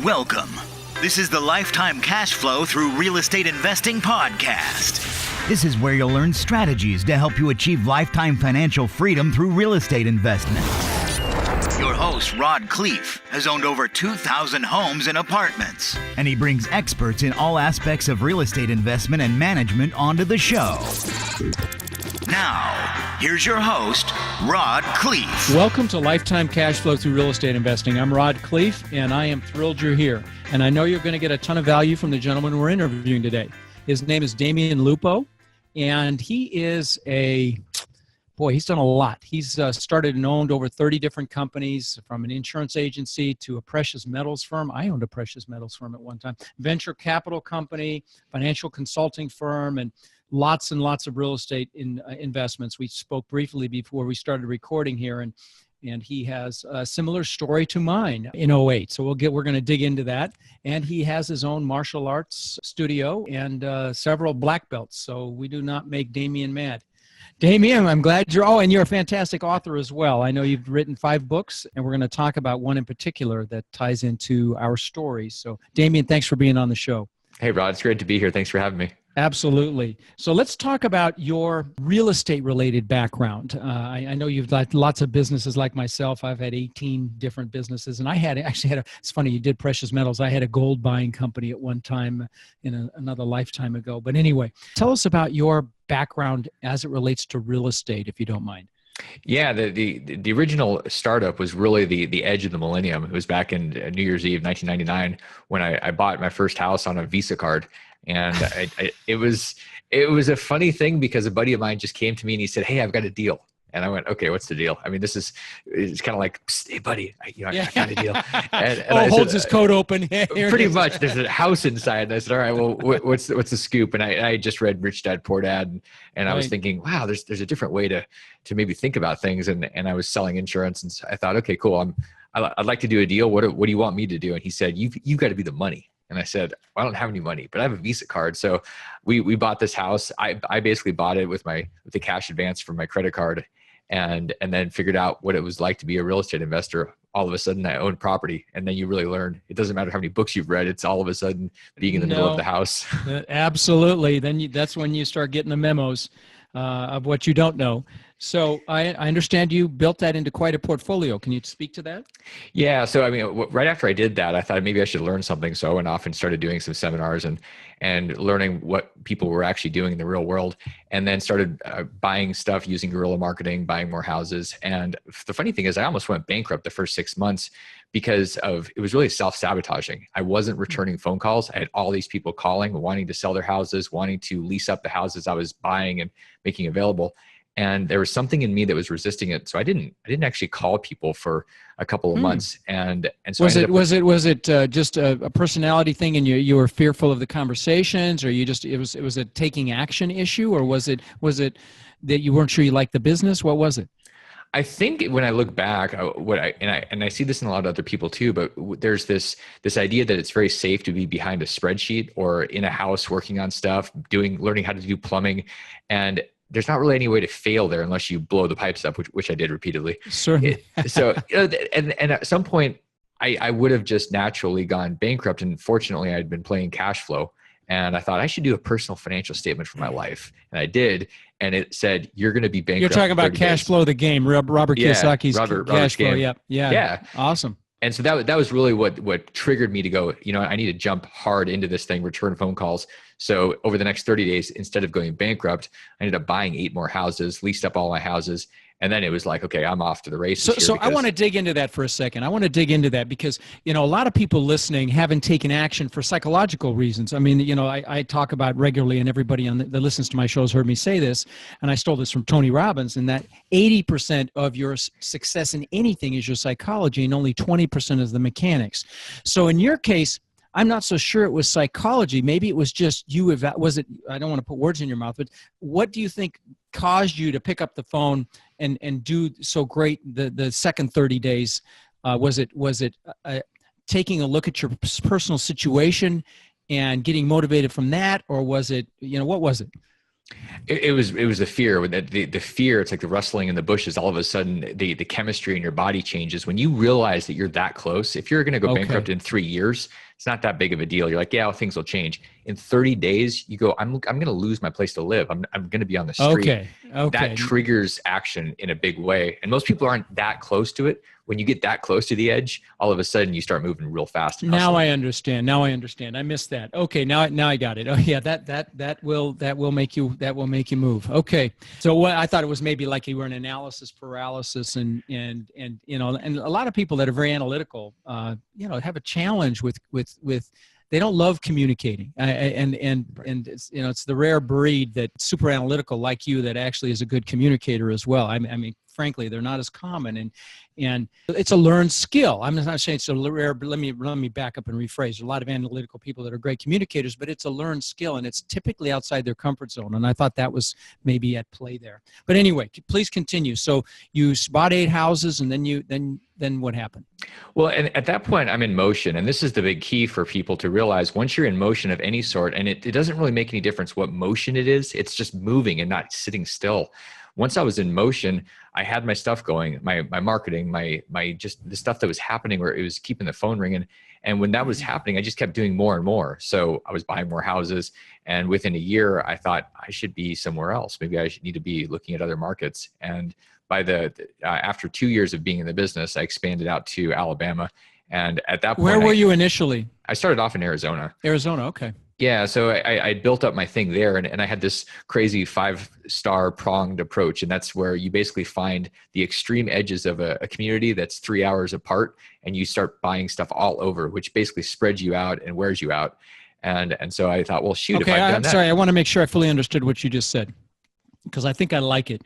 Welcome. This is the Lifetime Cash Flow Through Real Estate Investing podcast. This is where you'll learn strategies to help you achieve lifetime financial freedom through real estate investment. Your host, Rod Khleif, has owned over 2,000 homes and apartments, and he brings experts in all aspects of real estate investment and management onto the show. Now, here's your host, Rod Khleif. Welcome to Lifetime Cash Flow Through Real Estate Investing. I'm Rod Khleif, and I am thrilled you're here. And I know you're going to get a ton of value from the gentleman we're interviewing today. His name is Damion Lupo, and he is he's done a lot. He's started and owned over 30 different companies, from an insurance agency to a precious metals firm. I owned a precious metals firm at one time. Venture capital company, financial consulting firm, and lots and lots of real estate investments. We spoke briefly before we started recording here, and he has a similar story to mine in '08. So we're going to dig into that. And he has his own martial arts studio and several black belts. So we do not make Damion mad. Damion, I'm glad and you're a fantastic author as well. I know you've written 5 books, and we're going to talk about one in particular that ties into our story. So Damion, thanks for being on the show. Hey, Rod, it's great to be here. Thanks for having me. Absolutely. So let's talk about your real estate related background. I know you've got lots of businesses like myself. I've had 18 different businesses, and it's funny you did precious metals. I had a gold buying company at one time in another lifetime ago. But anyway, tell us about your background as it relates to real estate, if you don't mind. Yeah, the original startup was really the edge of the millennium. It was back in New Year's Eve, 1999, when I bought my first house on a Visa card. And it was a funny thing because a buddy of mine just came to me and he said, "Hey, I've got a deal." And I went, "Okay, what's the deal?" I mean, it's kind of like, "Hey, buddy, I got a deal." And holds his coat open. Pretty much. There's a house inside. And I said, "All right, well, what's the scoop?" And I just read Rich Dad Poor Dad, and I was thinking, wow, there's a different way to maybe think about things. And I was selling insurance, and so I thought, okay, cool. I'd like to do a deal. What do you want me to do? And he said, "You've got to be the money." And I said, well, I don't have any money, but I have a Visa card. So we bought this house. I basically bought it with the cash advance from my credit card, and then figured out what it was like to be a real estate investor. All of a sudden I owned property, and then you really learn. It doesn't matter how many books you've read. It's all of a sudden being in the middle of the house. Absolutely. Then that's when you start getting the memos of what you don't know. So I understand you built that into quite a portfolio. Can you speak to that? Yeah. So, I mean, right after I did that, I thought maybe I should learn something. So I went off and started doing some seminars and learning what people were actually doing in the real world, and then started buying stuff using guerrilla marketing, buying more houses. And the funny thing is I almost went bankrupt the first 6 months because it was really self-sabotaging. I wasn't returning phone calls. I had all these people calling, wanting to sell their houses, wanting to lease up the houses I was buying and making available. And there was something in me that was resisting it. So I didn't actually call people for a couple of months. And so was it just a personality thing, and you were fearful of the conversations, or it was a taking action issue, or was it that you weren't sure you liked the business? What was it? I think when I look back, I see this in a lot of other people too, but there's this idea that it's very safe to be behind a spreadsheet or in a house working on stuff, learning how to do plumbing, and there's not really any way to fail there unless you blow the pipes up, which I did repeatedly. Certainly. So, and at some point, I would have just naturally gone bankrupt. And fortunately, I'd been playing cash flow, and I thought I should do a personal financial statement for my life, and I did. And it said, "You're going to be bankrupt." You're talking about Cash Flow, the game, Robert Kiyosaki's Cash Flow. Game. Yeah. Awesome. And so that was really what triggered me to go, I need to jump hard into this thing, return phone calls. So over the next 30 days, instead of going bankrupt, I ended up buying 8 more houses, leased up all my houses. And then it was like, okay, I'm off to the races. So I want to dig into that for a second. I want to dig into that because, a lot of people listening haven't taken action for psychological reasons. I mean, I talk about regularly, and everybody that listens to my shows heard me say this, and I stole this from Tony Robbins, and that 80% of your success in anything is your psychology, and only 20% is the mechanics. So in your case, I'm not so sure it was psychology. Maybe it was just you. Was it? I don't want to put words in your mouth, but what do you think caused you to pick up the phone and do so great the second 30 days? Was it taking a look at your personal situation and getting motivated from that, or was it? What was it? It was the fear. The fear, it's like the rustling in the bushes. All of a sudden, the chemistry in your body changes. When you realize that you're that close, if you're going to go bankrupt in 3 years, it's not that big of a deal. You're like, yeah, well, things will change. In 30 days, you go, I'm going to lose my place to live. I'm going to be on the street. Okay. That triggers action in a big way. And most people aren't that close to it. When you get that close to the edge, all of a sudden you start moving real fast. Now I understand. I missed that. Okay. Now I got it. Oh yeah. That will make you move. Okay. So what I thought it was maybe like you were an analysis paralysis and a lot of people that are very analytical, have a challenge with they don't love communicating, and it's, it's the rare breed that's super analytical like you that actually is a good communicator as well. I mean, frankly, they're not as common, and it's a learned skill. I'm not saying it's a rare, but let me back up and rephrase. There's a lot of analytical people that are great communicators, but it's a learned skill, and it's typically outside their comfort zone. And I thought that was maybe at play there. But anyway, please continue. So you bought 8 houses, and then what happened? Well, and at that point, I'm in motion. And this is the big key for people to realize. Once you're in motion of any sort, and it doesn't really make any difference what motion it is, it's just moving and not sitting still. Once I was in motion, I had my stuff going, my marketing, my just the stuff that was happening where it was keeping the phone ringing. And when that was happening, I just kept doing more and more. So I was buying more houses. And within a year, I thought I should be somewhere else. Maybe I should need to be looking at other markets. And by after 2 years of being in the business, I expanded out to Alabama. And at that point, where were you initially? I started off in Arizona. Arizona, okay. Yeah, so I built up my thing there, and I had this crazy 5-star pronged approach, and that's where you basically find the extreme edges of a community that's 3 hours apart, and you start buying stuff all over, which basically spreads you out and wears you out. And so I thought, well, shoot, okay, if I've done I'm that. Sorry, I want to make sure I fully understood what you just said, because I think I like it.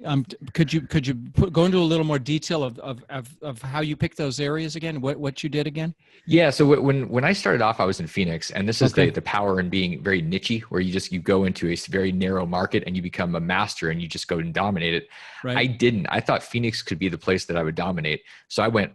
Could you go into a little more detail of how you picked those areas again? What you did again? Yeah. So when I started off, I was in Phoenix, and this is the power in being very niche-y, where you go into a very narrow market and you become a master and you just go and dominate it. Right. I didn't. I thought Phoenix could be the place that I would dominate. So I went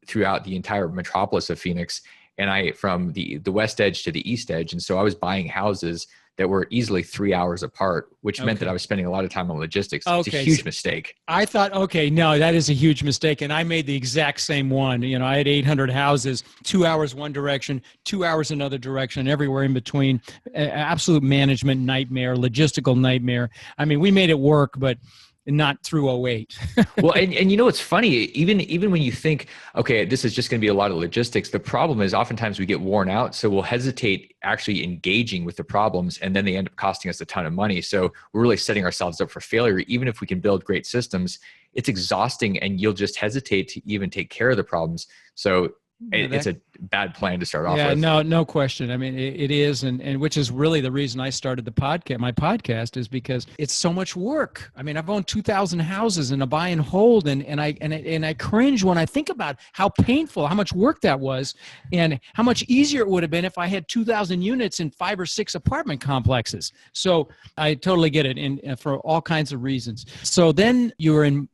throughout the entire metropolis of Phoenix, and from the west edge to the east edge. And so I was buying houses that were easily 3 hours apart, which meant that I was spending a lot of time on logistics. It's a huge mistake. I thought, no, that is a huge mistake. And I made the exact same one. I had 800 houses, 2 hours one direction, 2 hours another direction, everywhere in between. Absolute management nightmare, logistical nightmare. I mean, we made it work, but not through 08. Well, and it's funny, even when you think, okay, this is just going to be a lot of logistics, the problem is oftentimes we get worn out. So we'll hesitate actually engaging with the problems, and then they end up costing us a ton of money. So we're really setting ourselves up for failure. Even if we can build great systems, it's exhausting, and you'll just hesitate to even take care of the problems. So it's a bad plan to start off with. No question. I mean, it is. And which is really the reason I started my podcast is because it's so much work. I mean, I've owned 2,000 houses in a buy and hold. And I cringe when I think about how painful, how much work that was, and how much easier it would have been if I had 2,000 units in 5 or 6 apartment complexes. So I totally get it. And for all kinds of reasons. So then you were in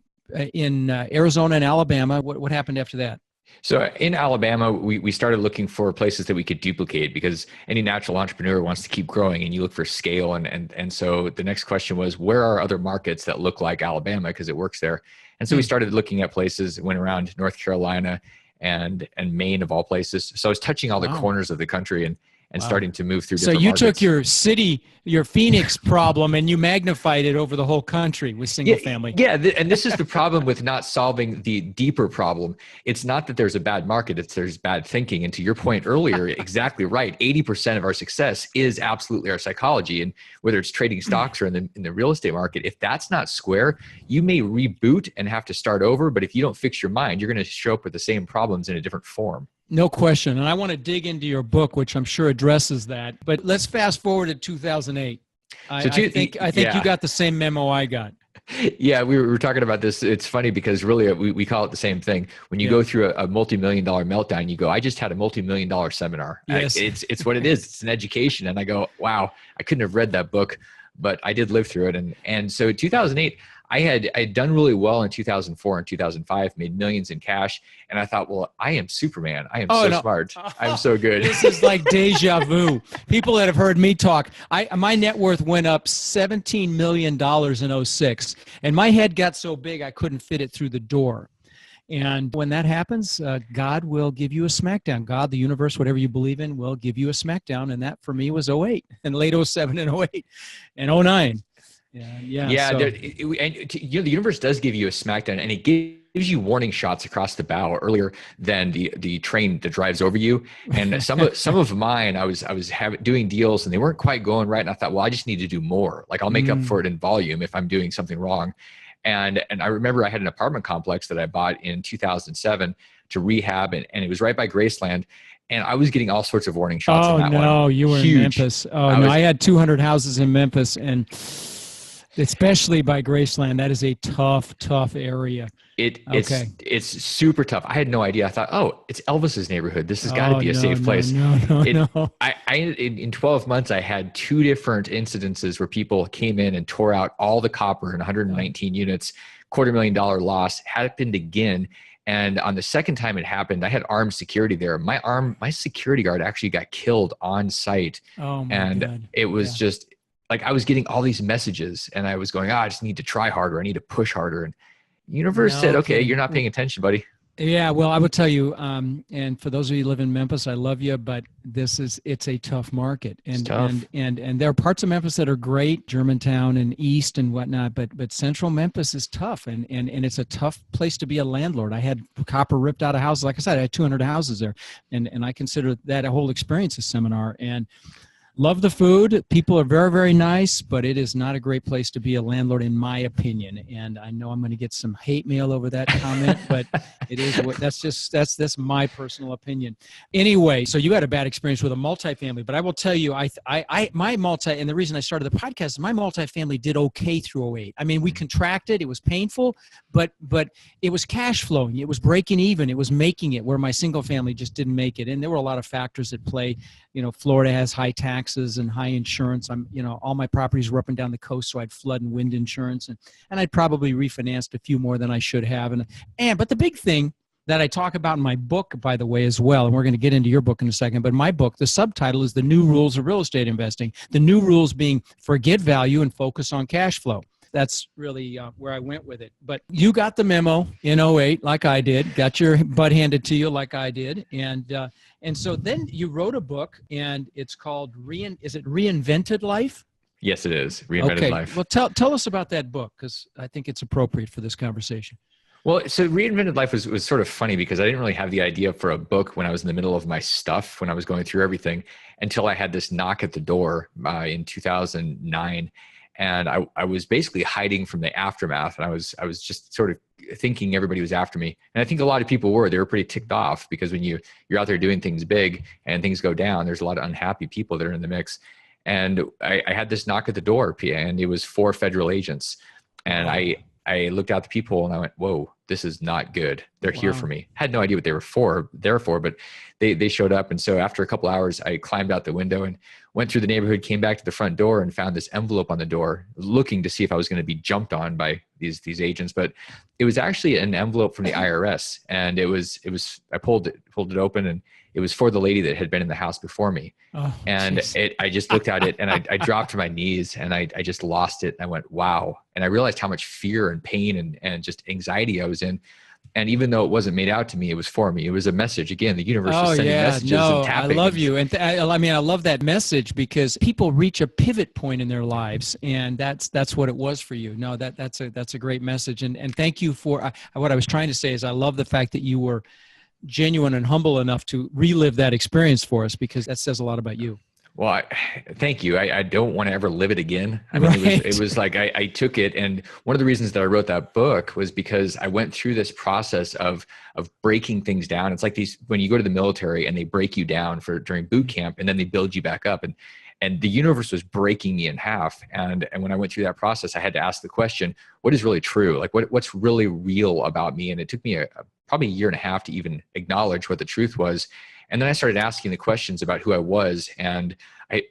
Arizona and Alabama. What happened after that? So in Alabama, we started looking for places that we could duplicate, because any natural entrepreneur wants to keep growing, and you look for scale. And so the next question was, where are other markets that look like Alabama, because it works there? And so we started looking at places, went around North Carolina and Maine of all places. So I was touching all the corners of the country and starting to move through different markets. So you took your Phoenix problem, and you magnified it over the whole country with single family. Yeah, and this is the problem with not solving the deeper problem. It's not that there's a bad market, there's bad thinking. And to your point earlier, exactly right. 80% of our success is absolutely our psychology. And whether it's trading stocks or in the real estate market, if that's not square, you may reboot and have to start over. But if you don't fix your mind, you're going to show up with the same problems in a different form. No question. And I want to dig into your book, which I'm sure addresses that. But let's fast forward to 2008. I think you got the same memo I got. Yeah, we were talking about this. It's funny because really we call it the same thing. When you go through a multi-million-dollar meltdown, you go, I just had a multi-million-dollar seminar. Yes. It's what it is. It's an education. And I go, wow, I couldn't have read that book, but I did live through it. And so 2008, I had done really well in 2004 and 2005, made millions in cash. And I thought, well, I am Superman. I am smart. I'm so good. This is like deja vu. People that have heard me talk, my net worth went up $17 million in 06, and my head got so big I couldn't fit it through the door. And when that happens, God will give you a smackdown. God, the universe, whatever you believe in, will give you a smackdown. And that for me was 08 and late 07 and 08 and 09. Yeah. So. The universe does give you a smackdown, and it gives you warning shots across the bow earlier than the train that drives over you. And some of mine, I was doing deals and they weren't quite going right. And I thought, well, I just need to do more. Like I'll make up for it in volume if I'm doing something wrong. And I remember I had an apartment complex that I bought in 2007 to rehab, and it was right by Graceland. And I was getting all sorts of warning shots on that one. Oh, no, you were in Memphis. I had 200 houses in Memphis, and especially by Graceland, that is a tough area. It's super tough. I had no idea. I thought, oh, it's Elvis's neighborhood. This has got to be a safe place. No. In 12 months, I had 2 different incidences where people came in and tore out all the copper in 119 units, $250,000 loss. Happened again. And on the second time it happened, I had armed security there. My security guard actually got killed on site. Oh my God. It was just like, I was getting all these messages and I was going, I just need to try harder. I need to push harder. And the universe said, okay, you're not paying attention, buddy. Yeah, well, I would tell you, and for those of you who live in Memphis, I love you, but it's a tough market. And there are parts of Memphis that are great, Germantown and East and whatnot, but central Memphis is tough, and it's a tough place to be a landlord. I had copper ripped out of houses. Like I said, I had 200 houses there, and I consider that a whole experience a seminar. And love the food. People are very, very nice, but it is not a great place to be a landlord, in my opinion. And I know I'm going to get some hate mail over that comment, but it is that's my personal opinion. Anyway, so you had a bad experience with a multifamily, but I will tell you, and the reason I started the podcast is my multifamily did okay through 08. I mean, we contracted, it was painful, but it was cash flowing, it was breaking even, it was making it, where my single family just didn't make it. And there were a lot of factors at play. Florida has high taxes and high insurance. All my properties were up and down the coast, so I had flood and wind insurance, and I'd probably refinanced a few more than I should have. But the big thing that I talk about in my book, by the way, as well, and we're going to get into your book in a second, but my book, the subtitle is The New Rules of Real Estate Investing. The new rules being forget value and focus on cash flow. That's really where I went with it. But you got the memo in 08, like I did, got your butt handed to you like I did. And so then you wrote a book, and it's called is it Reinvented Life? Yes, it is. Reinvented Life. Well, tell us about that book, because I think it's appropriate for this conversation. Well, so Reinvented Life was sort of funny because I didn't really have the idea for a book when I was in the middle of my stuff, when I was going through everything, until I had this knock at the door in 2009. And I was basically hiding from the aftermath. And I was just sort of thinking everybody was after me. And I think a lot of people were. They were pretty ticked off because when you're out there doing things big and things go down, there's a lot of unhappy people that are in the mix. And I had this knock at the door, and it was 4 federal agents. And I looked out the people and I went, whoa, this is not good. They're here for me. Had no idea what they were there for, but they showed up. And so after a couple hours, I climbed out the window and went through the neighborhood, came back to the front door and found this envelope on the door, looking to see if I was going to be jumped on by these agents. But it was actually an envelope from the IRS. And I pulled it open, and it was for the lady that had been in the house before me. Oh, and I just looked at it, and I dropped to my knees, and I just lost it. And I went, wow. And I realized how much fear and pain and just anxiety I was in. And even though it wasn't made out to me, it was for me. It was a message. Again, the universe is sending messages and tapping. I love you. And I love that message, because people reach a pivot point in their lives, and that's what it was for you. No, that's a great message. And thank you for what I was trying to say is I love the fact that you were genuine and humble enough to relive that experience for us, because that says a lot about you. Well, thank you. I don't want to ever live it again. I mean, right. It was like I took it. And one of the reasons that I wrote that book was because I went through this process of breaking things down. It's like when you go to the military and they break you down during boot camp, and then they build you back up. And the universe was breaking me in half. And when I went through that process, I had to ask the question, what is really true? Like what's really real about me? And it took me probably a year and a half to even acknowledge what the truth was. And then I started asking the questions about who I was. And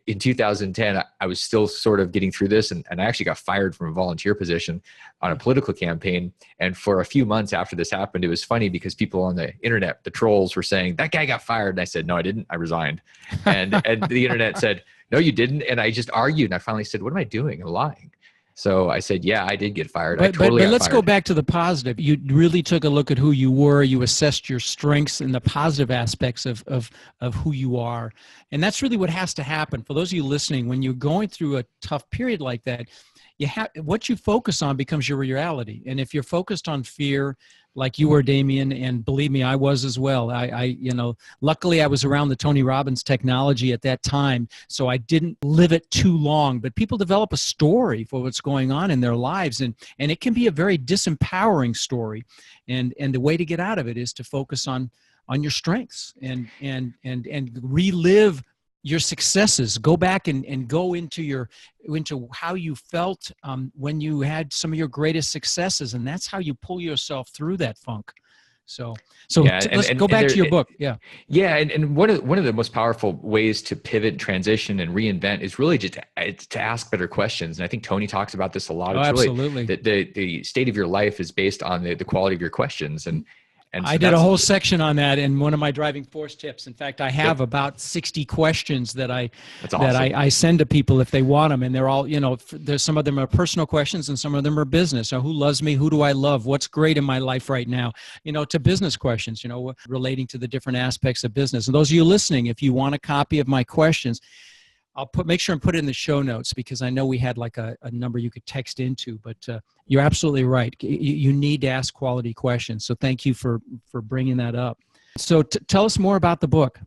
in 2010, I was still sort of getting through this. And I actually got fired from a volunteer position on a political campaign. And for a few months after this happened, it was funny because people on the internet, the trolls, were saying, that guy got fired. And I said, no, I didn't. I resigned. And the internet said, no, you didn't. And I just argued. And I finally said, what am I doing? I'm lying. So I said, yeah, I did get fired. But let's go back to the positive. You really took a look at who you were. You assessed your strengths and the positive aspects of who you are. And that's really what has to happen. For those of you listening, when you're going through a tough period like that, what you focus on becomes your reality. And if you're focused on fear, like you were, Damion, and believe me, I was as well. Luckily I was around the Tony Robbins technology at that time, so I didn't live it too long. But people develop a story for what's going on in their lives, and it can be a very disempowering story. And the way to get out of it is to focus on your strengths and relive your successes. Go back and go into how you felt when you had some of your greatest successes, and that's how you pull yourself through that funk. So yeah, let's go back to your book. Yeah. Yeah. And one of the most powerful ways to pivot, transition, and reinvent is really just to ask better questions. And I think Tony talks about this a lot. It's absolutely. Really the state of your life is based on the quality of your questions. And so I did a whole section on that in one of my driving force tips. In fact, I have about 60 questions that I send to people if they want them. And they're all, there's some of them are personal questions and some of them are business. So who loves me? Who do I love? What's great in my life right now? To business questions, relating to the different aspects of business. And those of you listening, if you want a copy of my questions, I'll make sure and put it in the show notes, because I know we had like a number you could text into, but you're absolutely right. You need to ask quality questions. So thank you for bringing that up. So tell us more about the book.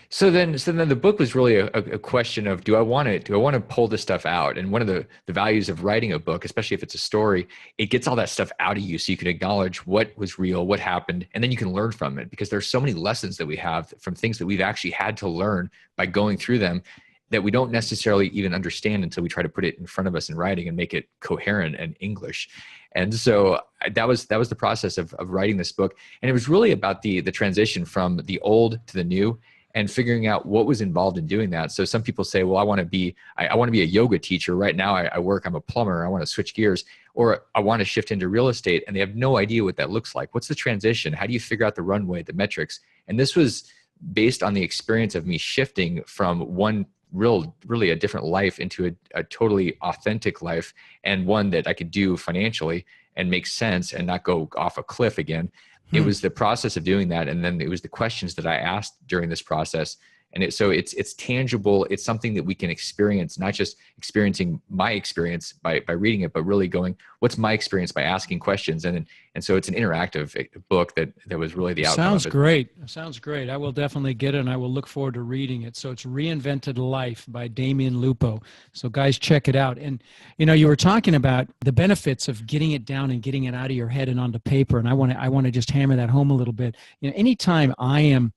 So then the book was really a question of, do I want to pull this stuff out? And one of the values of writing a book, especially if it's a story, it gets all that stuff out of you so you can acknowledge what was real, what happened, and then you can learn from it, because there's so many lessons that we have from things that we've actually had to learn by going through them that we don't necessarily even understand until we try to put it in front of us in writing and make it coherent and English. And so that was the process of writing this book. And it was really about the transition from the old to the new and figuring out what was involved in doing that. So some people say, well, I want to be a yoga teacher. Right now I'm a plumber. I want to switch gears, or I want to shift into real estate, and they have no idea what that looks like. What's the transition? How do you figure out the runway, the metrics? And this was based on the experience of me shifting from one really a different life into a totally authentic life, and one that I could do financially and make sense and not go off a cliff again. It was the process of doing that. And then it was the questions that I asked during this process. And it's tangible. It's something that we can experience, not just experiencing my experience by reading it, but really going, what's my experience by asking questions? And so it's an interactive book that was really the outcome. Sounds great. Sounds great. I will definitely get it, and I will look forward to reading it. So it's Reinvented Life by Damion Lupo. So guys, check it out. And you were talking about the benefits of getting it down and getting it out of your head and onto paper. And I want to just hammer that home a little bit. Anytime I am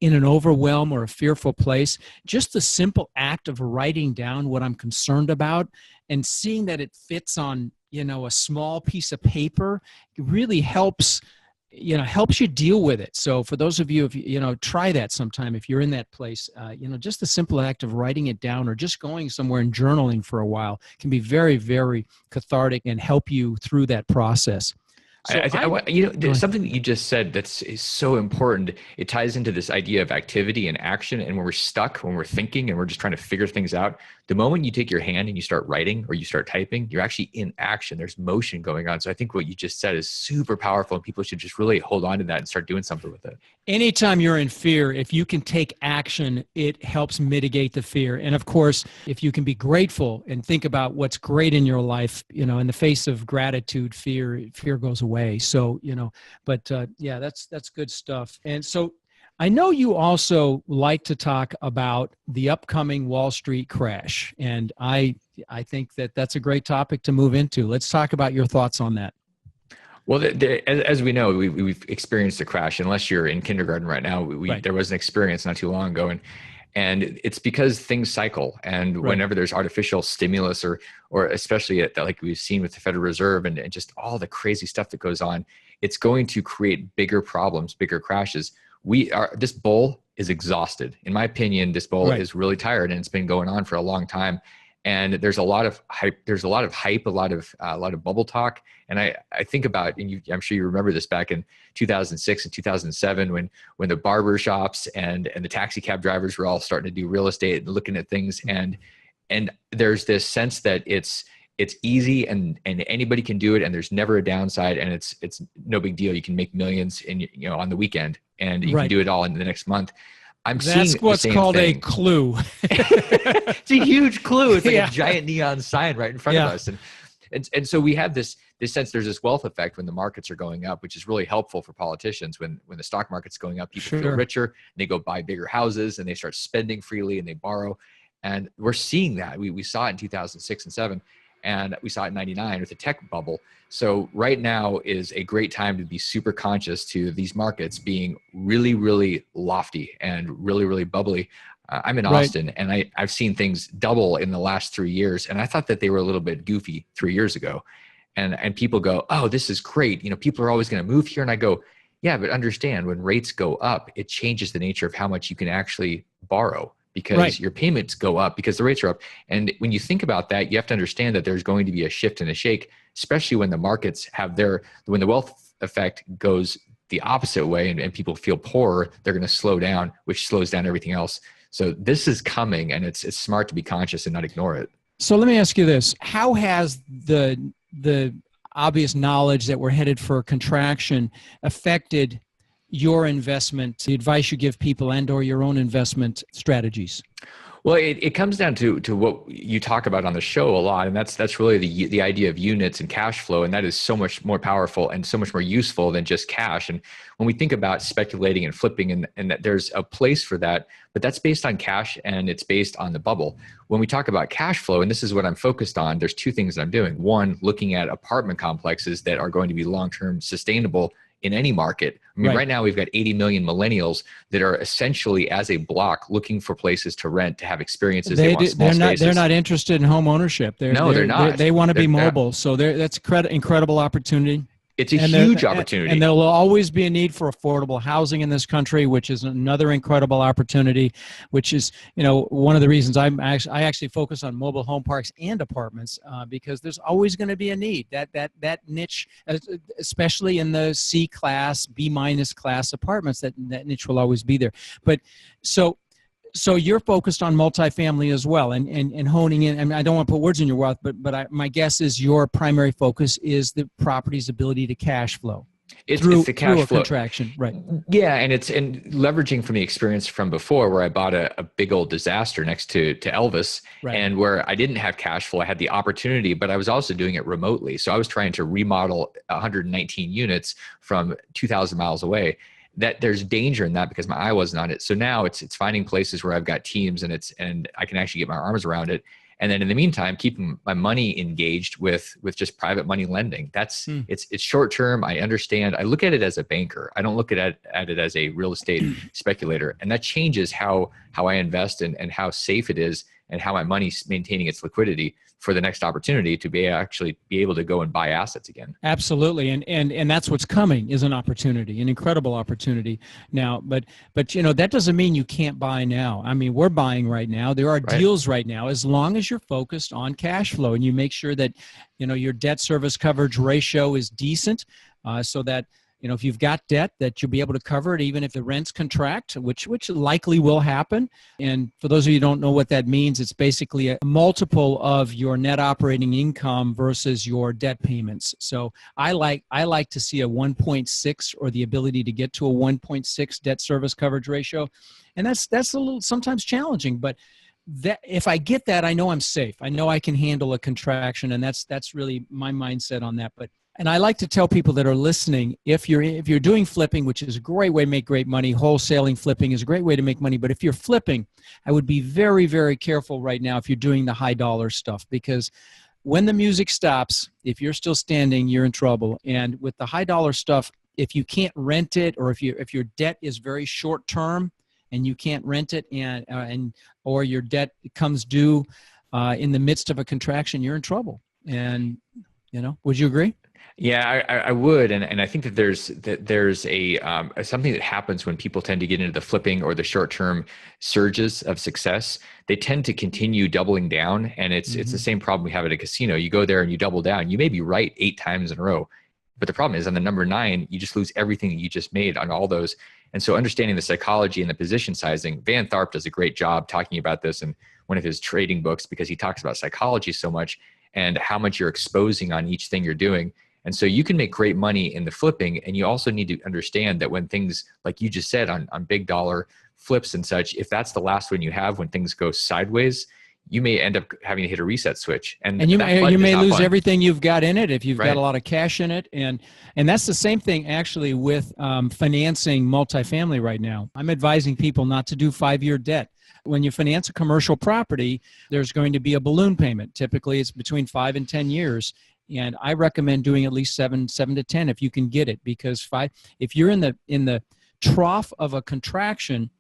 in an overwhelm or a fearful place, just the simple act of writing down what I'm concerned about and seeing that it fits on, a small piece of paper, it really helps you deal with it. So for those of you, if try that sometime, if you're in that place, just the simple act of writing it down or just going somewhere and journaling for a while can be very, very cathartic and help you through that process. So there's something that you just said is so important. It ties into this idea of activity and action. And when we're stuck, when we're thinking and we're just trying to figure things out, the moment you take your hand and you start writing or you start typing, you're actually in action. There's motion going on. So I think what you just said is super powerful, and people should just really hold on to that and start doing something with it. Anytime you're in fear, if you can take action, it helps mitigate the fear. And of course, if you can be grateful and think about what's great in your life, in the face of gratitude, fear goes away. So, yeah, that's good stuff. And so I know you also like to talk about the upcoming Wall Street crash. And I think that's a great topic to move into. Let's talk about your thoughts on that. Well, as we know, we've experienced a crash. Unless you're in kindergarten right now, Right. There was an experience not too long ago, and it's because things cycle. And Right. whenever there's artificial stimulus, or especially like we've seen with the Federal Reserve and just all the crazy stuff that goes on, it's going to create bigger problems, bigger crashes. This bull is exhausted. In my opinion, this bull is really tired, and it's been going on for a long time. And there's a lot of hype. There's a lot of hype, a lot of bubble talk. And I think about, and I'm sure you remember this back in 2006 and 2007 when the barber shops and the taxi cab drivers were all starting to do real estate and looking at things. And there's this sense that it's easy and anybody can do it, and there's never a downside, and it's no big deal. You can make millions on the weekend, and you can do it all in the next month. That's what's called a clue. It's a huge clue. It's like a giant neon sign right in front of us. And so we have this sense there's this wealth effect when the markets are going up, which is really helpful for politicians. When the stock market's going up, people feel richer, and they go buy bigger houses, and they start spending freely, and they borrow. And we're seeing that. We saw it in 2006 and 7, and we saw it in 99 with the tech bubble. So right now is a great time to be super conscious to these markets being really, really lofty and really, really bubbly. I'm in Austin, and I've seen things double in the last 3 years. And I thought that they were a little bit goofy 3 years ago. And people go, oh, this is great. People are always going to move here. And I go, yeah, but understand, when rates go up, it changes the nature of how much you can actually borrow, because your payments go up because the rates are up. And when you think about that, you have to understand that there's going to be a shift and a shake, especially when the markets have when the wealth effect goes the opposite way and people feel poorer, they're going to slow down, which slows down everything else. So this is coming, and it's smart to be conscious and not ignore it. So let me ask you this. How has the obvious knowledge that we're headed for a contraction affected your investment, the advice you give people, and or your own investment strategies? Well, it comes down to what you talk about on the show a lot, and that's really the idea of units and cash flow, and that is so much more powerful and so much more useful than just cash. And when we think about speculating and flipping, and that there's a place for that, but that's based on cash and it's based on the bubble. When we talk about cash flow, and this is what I'm focused on, there's two things that I'm doing. One, looking at apartment complexes that are going to be long-term sustainable in any market. I mean, right now we've got 80 million millennials that are essentially, as a block, looking for places to rent, to have experiences. They want small spaces. They're not interested in home ownership. They're not. They want to be mobile. So that's incredible opportunity. It's a huge opportunity. And there will always be a need for affordable housing in this country, which is another incredible opportunity, which is, one of the reasons I actually focus on mobile home parks and apartments, because there's always going to be a need. That niche, especially in the C class, B- class apartments, that niche will always be there. But so you're focused on multifamily as well, and honing in. I mean, I don't want to put words in your mouth, but my guess is your primary focus is the property's ability to cash flow. It's the cash through a flow contraction, right? Yeah, and leveraging from the experience from before, where I bought a big old disaster next to Elvis, and where I didn't have cash flow. I had the opportunity, but I was also doing it remotely. So I was trying to remodel 119 units from 2,000 miles away. That there's danger in that because my eye wasn't on it. So now it's finding places where I've got teams and I can actually get my arms around it. And then in the meantime, keeping my money engaged with just private money lending. That's it's short term. I understand. I look at it as a banker. I don't look at it as a real estate speculator. And that changes how I invest and how safe it is and how my money's maintaining its liquidity for the next opportunity to be able to go and buy assets again. Absolutely. And that's what's coming, is an opportunity, an incredible opportunity now. But that doesn't mean you can't buy now. I mean, we're buying right now. There are deals right now, as long as you're focused on cash flow and you make sure that, your debt service coverage ratio is decent, so that, if you've got debt, that you'll be able to cover it even if the rents contract, which likely will happen. And for those of you who don't know what that means, it's basically a multiple of your net operating income versus your debt payments. So I like to see a 1.6 or the ability to get to a 1.6 debt service coverage ratio. And that's a little sometimes challenging, but that if I get that, I know I'm safe. I know I can handle a contraction, and that's really my mindset on that. And I like to tell people that are listening, if you're doing flipping, which is a great way to make great money, wholesaling flipping is a great way to make money. But if you're flipping, I would be very, very careful right now if you're doing the high dollar stuff, because when the music stops, if you're still standing, you're in trouble. And with the high dollar stuff, if you can't rent it, or if your debt is very short term and you can't rent it, or your debt comes due in the midst of a contraction, you're in trouble. And would you agree? Yeah, I would, and I think that there's a something that happens when people tend to get into the flipping or the short term surges of success. They tend to continue doubling down, and it's the same problem we have at a casino. You go there and you double down. You may be right 8 times in a row, but the problem is on the number 9, you just lose everything that you just made on all those. And so understanding the psychology and the position sizing, Van Tharp does a great job talking about this in one of his trading books because he talks about psychology so much and how much you're exposing on each thing you're doing. And so you can make great money in the flipping, and you also need to understand that when things, like you just said, on big dollar flips and such, if that's the last one you have, when things go sideways, you may end up having to hit a reset switch. And you may lose everything you've got in it if you've Right. got a lot of cash in it. And that's the same thing actually with financing multifamily right now. I'm advising people not to do 5-year debt. When you finance a commercial property, there's going to be a balloon payment. Typically, it's between 5 and 10 years. And I recommend doing at least 7 to 10 if you can get it, because if you're in the trough of a contraction,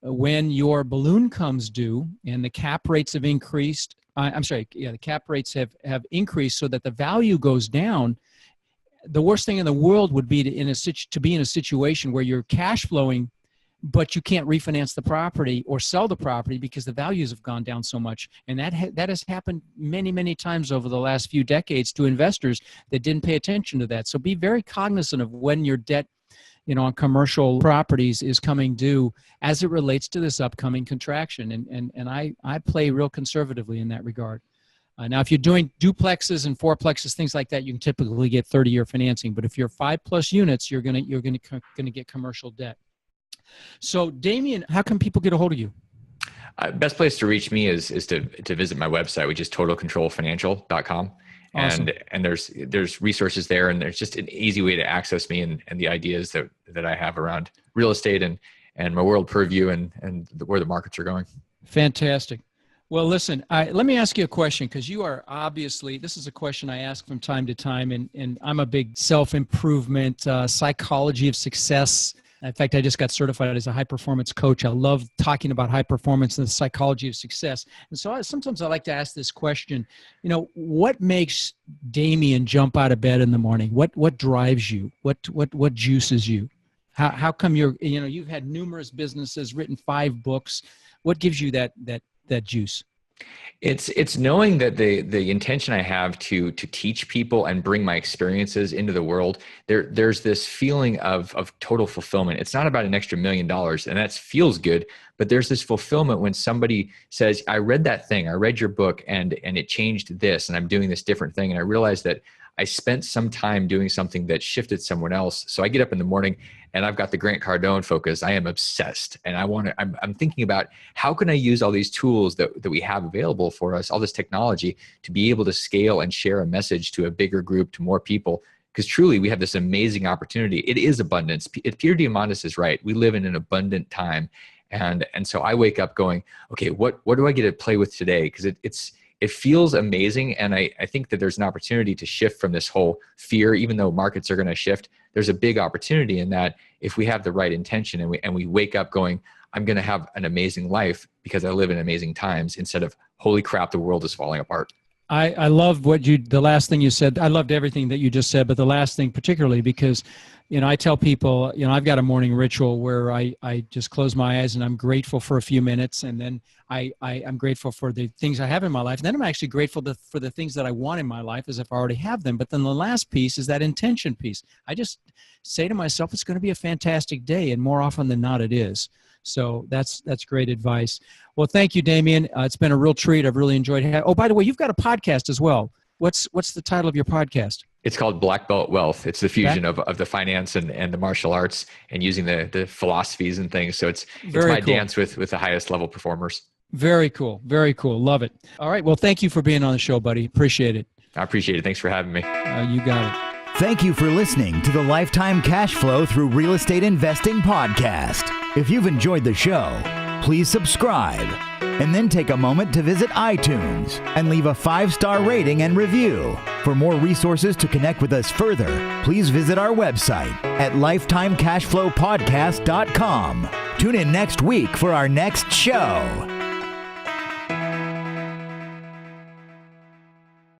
when your balloon comes due and the cap rates have increased, the cap rates have increased so that the value goes down. The worst thing in the world would be to be in a situation where you're cash flowing, but you can't refinance the property or sell the property because the values have gone down so much. And that has happened many, many times over the last few decades to investors that didn't pay attention to that. So be very cognizant of when your debt, on commercial properties is coming due as it relates to this upcoming contraction. And I play real conservatively in that regard. Now, if you're doing duplexes and fourplexes, things like that, you can typically get 30-year financing. But if you're 5+ units, you're gonna get commercial debt. So, Damion, how can people get a hold of you? Best place to reach me is to visit my website, which is totalcontrolfinancial.com. Awesome. And there's resources there, and there's just an easy way to access me and the ideas that I have around real estate and my world purview and where the markets are going. Fantastic. Well, listen, let me ask you a question, because you are obviously, this is a question I ask from time to time, and I'm a big self-improvement, psychology of success. In fact, I just got certified as a high-performance coach. I love talking about high performance and the psychology of success. And so sometimes I like to ask this question, what makes Damion jump out of bed in the morning? What drives you? What juices you? How come you've had numerous businesses, written 5 books. What gives you that juice? It's knowing that the intention I have to teach people and bring my experiences into the world. There's this feeling of total fulfillment. It's not about an extra $1 million, and that feels good, but there's this fulfillment when somebody says, I read that thing, I read your book, and it changed this, and I'm doing this different thing. And I realized that I spent some time doing something that shifted someone else. So I get up in the morning and I've got the Grant Cardone focus. I am obsessed, and I'm thinking about how can I use all these tools that we have available for us, all this technology, to be able to scale and share a message to a bigger group, to more people. Because truly we have this amazing opportunity. It is abundance. Peter Diamandis is right. We live in an abundant time. And so I wake up going, okay, what do I get to play with today? Because it feels amazing. And I think that there's an opportunity to shift from this whole fear. Even though markets are going to shift, there's a big opportunity in that if we have the right intention and we wake up going, I'm going to have an amazing life because I live in amazing times, instead of, holy crap, the world is falling apart. I love the last thing you said. I loved everything that you just said, but the last thing particularly, because, I tell people, I've got a morning ritual where I just close my eyes and I'm grateful for a few minutes. And then I'm grateful for the things I have in my life. And then I'm actually grateful for the things that I want in my life as if I already have them. But then the last piece is that intention piece. I just say to myself, it's going to be a fantastic day. And more often than not, it is. So that's great advice. Well, thank you, Damion. It's been a real treat. I've really enjoyed it. Oh, by the way, you've got a podcast as well. What's the title of your podcast? It's called Black Belt Wealth. It's the fusion of the finance and the martial arts, and using the philosophies and things. So it's my cool dance with the highest level performers. Very cool. Very cool. Love it. All right. Well, thank you for being on the show, buddy. Appreciate it. I appreciate it. Thanks for having me. You got it. Thank you for listening to the Lifetime Cash Flow Through Real Estate Investing podcast. If you've enjoyed the show, please subscribe, and then take a moment to visit iTunes and leave a 5-star rating and review. For more resources to connect with us further, please visit our website at lifetimecashflowpodcast.com. Tune in next week for our next show.